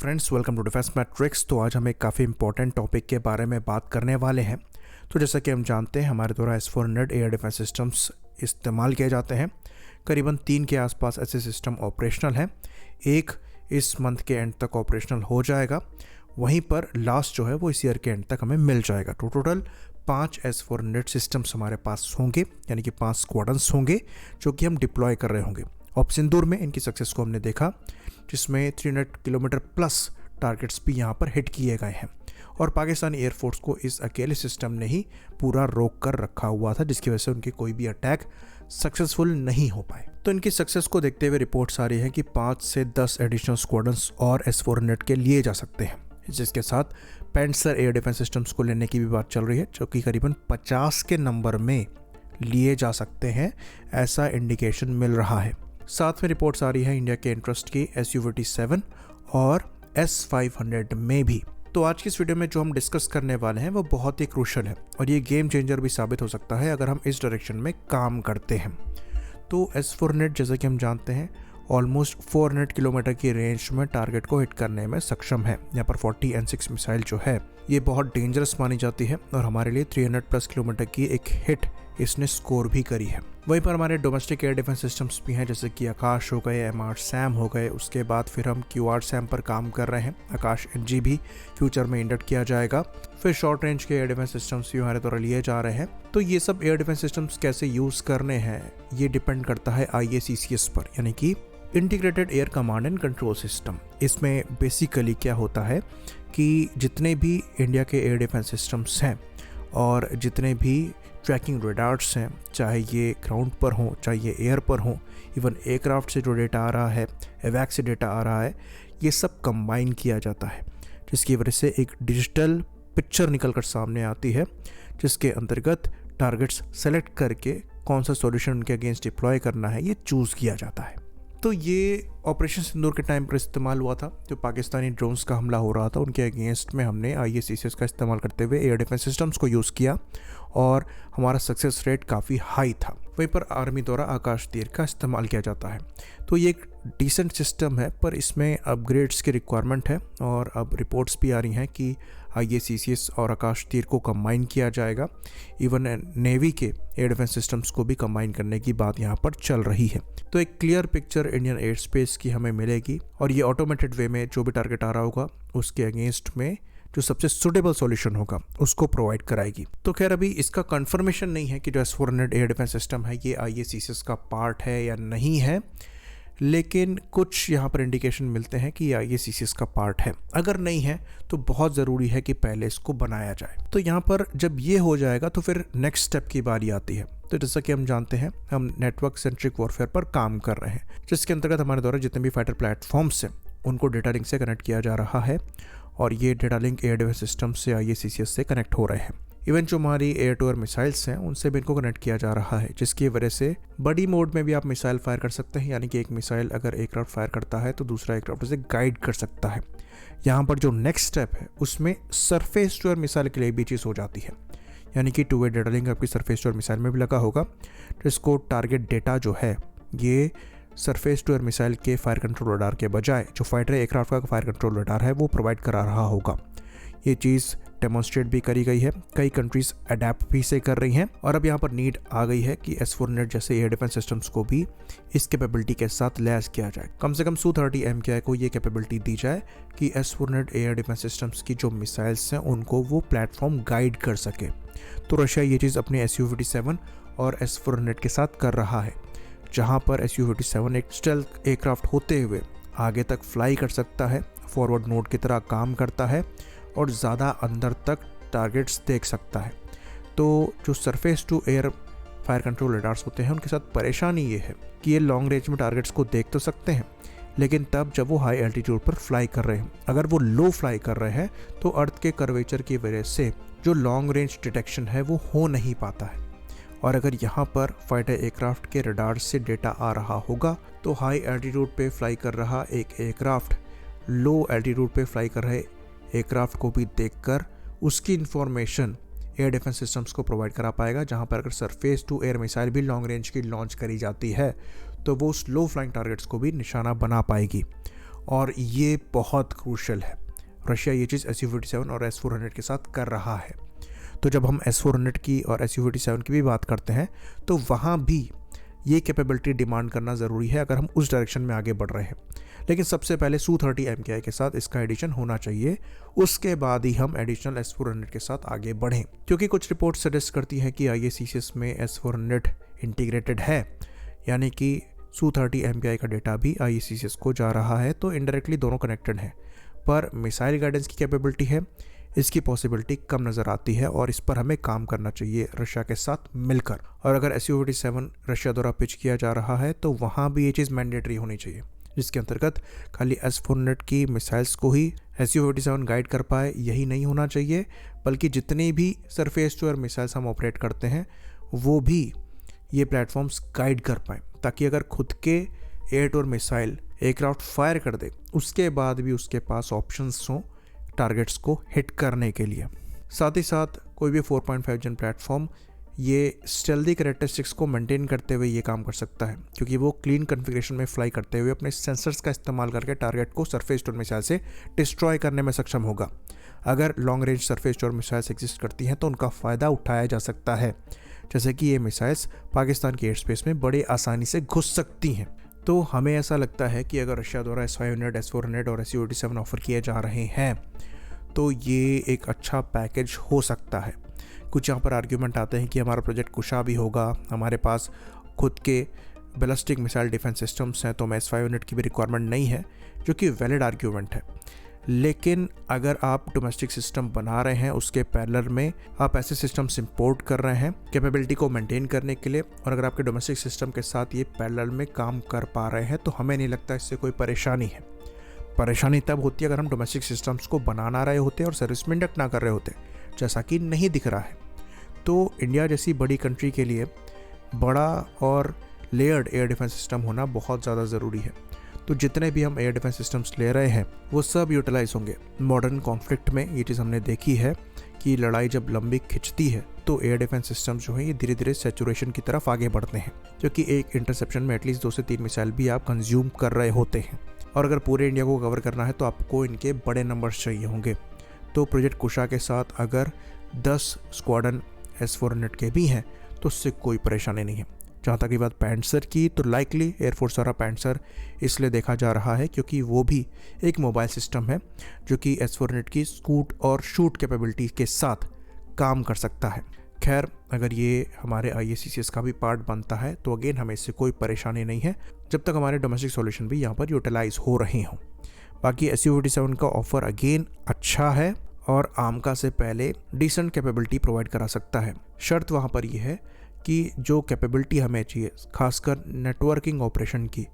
Friends, welcome to defence matrix. तो आज हम एक काफ़ी इंपॉर्टेंट टॉपिक के बारे में बात करने वाले हैं। तो जैसा कि हम जानते हैं, हमारे द्वारा S-400 एयर डिफेंस सिस्टम्स इस्तेमाल किए जाते हैं। करीबन 3 के आसपास ऐसे सिस्टम ऑपरेशनल हैं। एक इस मंथ के एंड तक ऑपरेशनल हो जाएगा, वहीं पर लास्ट जो है वो इस ईयर के एंड तक हमें मिल जाएगा। तो टोटल 5 S-400 सिस्टम्स हमारे पास होंगे, यानी कि 5 स्क्वाड्रंस होंगे जो कि हम डिप्लॉय कर रहे होंगे। ऑप्शन सिंदूर में इनकी सक्सेस को हमने देखा, जिसमें 300 किलोमीटर प्लस टारगेट्स भी यहाँ पर हिट किए गए हैं। और पाकिस्तानी एयरफोर्स को इस अकेले सिस्टम ने ही पूरा रोक कर रखा हुआ था, जिसकी वजह से उनकी कोई भी अटैक सक्सेसफुल नहीं हो पाए। तो इनकी सक्सेस को देखते हुए रिपोर्ट्स आ रही हैं कि 5 से 10 एडिशनल स्क्वाड्रंस और S-400 के लिए जा सकते हैं, जिसके साथ पेंसर एयर डिफेंस सिस्टम्स को लेने की भी बात चल रही है, जो कि करीबन 50 के नंबर में लिए जा सकते हैं, ऐसा इंडिकेशन मिल रहा है। साथ में रिपोर्ट्स आ रही है इंडिया के इंटरेस्ट की SU-57 और S-500 में भी। तो आज की इस वीडियो में जो हम डिस्कस करने वाले हैं वो बहुत ही क्रूशल है और ये गेम चेंजर भी साबित हो सकता है अगर हम इस डायरेक्शन में काम करते हैं। तो S-400 जैसा कि हम जानते हैं ऑलमोस्ट 400 किलोमीटर की रेंज में टारगेट को हिट करने में सक्षम है। यहाँ पर 40 N6 मिसाइल जो है ये बहुत डेंजरस मानी जाती है और हमारे लिए 300 प्लस किलोमीटर की एक हिट इसने स्कोर भी करी है। वहीं पर हमारे डोमेस्टिक एयर डिफेंस सिस्टम्स भी हैं, जैसे कि आकाश हो गए, MR-SAM हो गए। उसके बाद फिर हम QR-SAM पर काम कर रहे हैं। आकाश NG भी फ्यूचर में इंडक्ट किया जाएगा। फिर शॉर्ट रेंज के एयर डिफेंस सिस्टम्स भी हमारे द्वारा लिए जा रहे हैं। तो ये सब एयर डिफेंस सिस्टम्स कैसे यूज़ करने हैं ये डिपेंड करता है IACCS पर, यानी कि integrated air command and control system. इसमें बेसिकली क्या होता है कि जितने भी इंडिया के एयर डिफेंस सिस्टम्स हैं और जितने भी ट्रैकिंग रेडार्स हैं, चाहे ये ग्राउंड पर हों चाहे ये एयर पर हों, इवन एयरक्राफ्ट से जो डेटा आ रहा है, एवैक से डेटा आ रहा है, ये सब कंबाइन किया जाता है, जिसकी वजह से एक डिजिटल पिक्चर निकल कर सामने आती है, जिसके अंतर्गत टारगेट्स सेलेक्ट करके कौन सा सॉल्यूशन उनके अगेंस्ट डिप्लॉय करना है ये चूज़ किया जाता है। तो ये ऑपरेशन सिंदूर के टाइम पर इस्तेमाल हुआ था। जो पाकिस्तानी ड्रोन्स का हमला हो रहा था उनके अगेंस्ट में हमने IACCS का इस्तेमाल करते हुए एयर डिफेंस सिस्टम्स को यूज़ किया और हमारा सक्सेस रेट काफ़ी हाई था। वहीं पर आर्मी द्वारा आकाश तीर का इस्तेमाल किया जाता है। तो ये एक डिसेंट सिस्टम है, पर इसमें अपग्रेड्स की रिक्वायरमेंट है और अब रिपोर्ट्स भी आ रही हैं कि IACCS और आकाश तीर को कंबाइन किया जाएगा। इवन नेवी के एयर डिफेंस सिस्टम्स को भी कंबाइन करने की बात यहाँ पर चल रही है। तो एक clear picture Indian air space की हमें मिलेगी और ये ऑटोमेटेड वे में जो भी टारगेट आ रहा होगा उसके अगेंस्ट में जो सबसे सुटेबल सॉल्यूशन होगा उसको प्रोवाइड कराएगी। तो खैर अभी इसका कंफर्मेशन नहीं है कि जो S-400 एयर डिफेंस सिस्टम है ये IACCS का पार्ट है या नहीं है, लेकिन कुछ यहाँ पर इंडिकेशन मिलते हैं कि IACCS का पार्ट है। अगर नहीं है तो बहुत ज़रूरी है कि पहले इसको बनाया जाए। तो यहाँ पर जब ये हो जाएगा तो फिर नेक्स्ट स्टेप की बारी आती है। तो जैसा कि हम जानते हैं हम नेटवर्क सेंट्रिक वॉरफेयर पर काम कर रहे हैं, जिसके अंतर्गत हमारे द्वारा जितने भी फाइटर प्लेटफॉर्म्स हैं उनको डेटा लिंक से कनेक्ट किया जा रहा है और ये data link air defence system से IACCS से कनेक्ट हो रहे हैं। इवन जो हमारी एयर टू एयर मिसाइल्स हैं उनसे भी इनको कनेक्ट किया जा रहा है, जिसकी वजह से बड़ी मोड में भी आप मिसाइल फायर कर सकते हैं, यानी कि एक मिसाइल अगर एयरक्राफ्ट फायर करता है तो दूसरा एयरक्राफ्ट उसे गाइड कर सकता है। यहाँ पर जो नेक्स्ट स्टेप है उसमें सरफेस टू एयर मिसाइल के लिए भी चीज़ हो जाती है, यानी कि 2 वे डेटा लिंक आपकी सरफेस टू एयर मिसाइल में भी लगा होगा, जिसको टारगेट डेटा जो है ये सरफेस टू एयर मिसाइल के फायर कंट्रोल रडार के बजाय जो फाइटर एयरक्राफ्ट का फायर कंट्रोल रडार है वो प्रोवाइड करा रहा होगा। ये चीज़ डेमोन्स्ट्रेट भी करी गई है, कई कंट्रीज अडेप्ट भी से कर रही हैं और अब यहाँ पर नीड आ गई है कि S-400 जैसे एयर डिफेंस सिस्टम्स को भी इस कैपेबिलिटी के साथ लैस किया जाए। कम से कम Su-30 MKI को ये कैपेबिलिटी दी जाए कि S-400 एयर डिफेंस सिस्टम्स की जो मिसाइल्स हैं उनको वो प्लेटफॉर्म गाइड कर सके। तो रशिया ये चीज़ अपने SU-57 और S-400 के साथ कर रहा है, जहाँ पर SU-57 एक स्टेल्थ एयरक्राफ्ट होते हुए आगे तक फ्लाई कर सकता है, फॉरवर्ड नोड की तरह काम करता है और ज़्यादा अंदर तक टारगेट्स देख सकता है। तो जो surface to air fire control radars होते हैं उनके साथ परेशानी ये है कि ये लॉन्ग रेंज में टारगेट्स को देख तो सकते हैं, लेकिन तब जब वो हाई एल्टीट्यूड पर फ्लाई कर रहे हैं। अगर वो लो फ्लाई कर रहे हैं तो अर्थ के कर्वेचर की वजह से जो लॉन्ग रेंज डिटेक्शन है वो हो नहीं पाता है। और अगर यहाँ पर फाइटर एयरक्राफ्ट के रडार से डेटा आ रहा होगा तो हाई एल्टीट्यूड पे फ्लाई कर रहा एक एयरक्राफ्ट लो एल्टीट्यूड पे फ्लाई कर रहे एयरक्राफ्ट को भी देखकर उसकी इंफॉर्मेशन एयर डिफेंस सिस्टम्स को प्रोवाइड करा पाएगा, जहाँ पर अगर सरफेस टू एयर मिसाइल भी लॉन्ग रेंज की लॉन्च करी जाती है तो वो स्लो फ्लाइंग टारगेट्स को भी निशाना बना पाएगी। और ये बहुत क्रूशल है। रशिया ये चीज़ Su-57 और S-400 के साथ कर रहा है। तो जब हम S-400 की और Su-57 की भी बात करते हैं तो वहाँ भी ये कैपेबिलिटी डिमांड करना ज़रूरी है अगर हम उस डायरेक्शन में आगे बढ़ रहे हैं। लेकिन सबसे पहले Su-30 MKI के साथ इसका एडिशन होना चाहिए, उसके बाद ही हम एडिशनल S-400 के साथ आगे बढ़ें, क्योंकि कुछ रिपोर्ट सजेस्ट करती हैं कि IACCS में S-400 इंटीग्रेटेड है, यानी कि Su-30 MKI का डेटा भी IACCS को जा रहा है, तो इनडायरेक्टली दोनों कनेक्टेड हैं। पर मिसाइल गाइडेंस की कैपेबिलिटी है, इसकी पॉसिबिलिटी कम नज़र आती है और इस पर हमें काम करना चाहिए रशिया के साथ मिलकर। और अगर Su-57 रशिया द्वारा पिच किया जा रहा है तो वहाँ भी ये चीज़ मैंडेटरी होनी चाहिए, जिसके अंतर्गत खाली S-400 की मिसाइल्स को ही Su-57 गाइड कर पाए, यही नहीं होना चाहिए, बल्कि जितने भी सरफेस टू एयर मिसाइल्स हम ऑपरेट करते हैं वो भी ये प्लेटफॉर्म्स गाइड कर पाएँ, ताकि अगर खुद के air to air missile aircraft fire कर दे उसके बाद भी उसके पास ऑप्शंस हों टारगेट्स को हिट करने के लिए। साथ ही साथ कोई भी 4.5 जन प्लेटफॉर्म ये स्टेल्दी कैरेक्टरिस्टिक्स को मेंटेन करते हुए ये काम कर सकता है, क्योंकि वो क्लीन कॉन्फ़िगरेशन में फ्लाई करते हुए अपने सेंसर्स का इस्तेमाल करके टारगेट को सरफेस टू एयर मिसाइल से डिस्ट्रॉय करने में सक्षम होगा। अगर long range surface to air missiles exist करती हैं तो उनका फ़ायदा उठाया जा सकता है, जैसे कि ये मिसाइल्स पाकिस्तान के एयर स्पेस में बड़े आसानी से घुस सकती हैं। तो हमें ऐसा लगता है कि अगर रशिया द्वारा S-500, S-400 और Su-87 ऑफ़र किए जा रहे हैं तो ये एक अच्छा पैकेज हो सकता है। कुछ यहाँ पर आर्ग्यूमेंट आते हैं कि हमारा प्रोजेक्ट कुशा भी होगा, हमारे पास खुद के बैलिस्टिक मिसाइल डिफेंस सिस्टम्स हैं, तो हमें S-500 की भी रिक्वायरमेंट नहीं है, जो कि वैलिड आर्ग्यूमेंट है। लेकिन अगर आप डोमेस्टिक सिस्टम बना रहे हैं, उसके पैरेलल में आप ऐसे सिस्टम्स इंपोर्ट कर रहे हैं कैपेबिलिटी को मेंटेन करने के लिए, और अगर आपके डोमेस्टिक सिस्टम के साथ ये पैरेलल में काम कर पा रहे हैं, तो हमें नहीं लगता इससे कोई परेशानी है। परेशानी तब होती है अगर हम डोमेस्टिक सिस्टम्स को बना ना रहे होते और सर्विस में इंडक्ट ना कर रहे होते, जैसा कि नहीं दिख रहा है। तो इंडिया जैसी बड़ी कंट्री के लिए बड़ा और लेयर्ड एयर डिफेंस सिस्टम होना बहुत ज़्यादा ज़रूरी है। तो जितने भी हम एयर डिफेंस सिस्टम्स ले रहे हैं वो सब यूटिलाइज होंगे। मॉडर्न कॉन्फ्लिक्ट में ये चीज़ हमने देखी है कि लड़ाई जब लंबी खिंचती है तो एयर डिफेंस सिस्टम्स जो है ये धीरे धीरे सैचुरेशन की तरफ आगे बढ़ते हैं, क्योंकि एक इंटरसेप्शन में एटलीस्ट 2 से 3 मिसाइल भी आप कंज्यूम कर रहे होते हैं। और अगर पूरे इंडिया को कवर करना है तो आपको इनके बड़े नंबर्स चाहिए होंगे। तो प्रोजेक्ट कुशा के साथ अगर 10 स्क्वाड्रन S-400 के भी हैं तो उससे कोई परेशानी नहीं है। जहाँ तक की बात पैंसर की, तो लाइकली एयरफोर्स द्वारा पैंसर इसलिए देखा जा रहा है क्योंकि वो भी एक मोबाइल सिस्टम है जो कि S-400 की स्कूट और शूट कैपेबिलिटी के साथ काम कर सकता है। खैर, अगर ये हमारे IACCS का भी पार्ट बनता है तो अगेन हमें इससे कोई परेशानी नहीं है, जब तक हमारे डोमेस्टिक सॉल्यूशन भी यहाँ पर यूटिलाइज हो रहे हों। बाकी Su-57 का ऑफर अगेन अच्छा है और आमका से पहले डिसेंट कैपेबिलिटी प्रोवाइड करा सकता है। शर्त वहाँ पर यह है कि जो कैपेबिलिटी हमें चाहिए, खासकर नेटवर्किंग ऑपरेशन की,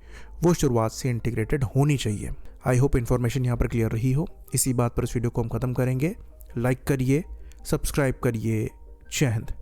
वो शुरुआत से इंटीग्रेटेड होनी चाहिए। आई होप इन्फॉर्मेशन यहाँ पर क्लियर रही हो। इसी बात पर इस वीडियो को हम ख़त्म करेंगे। लाइक करिए, सब्सक्राइब करिए। जय हिंद।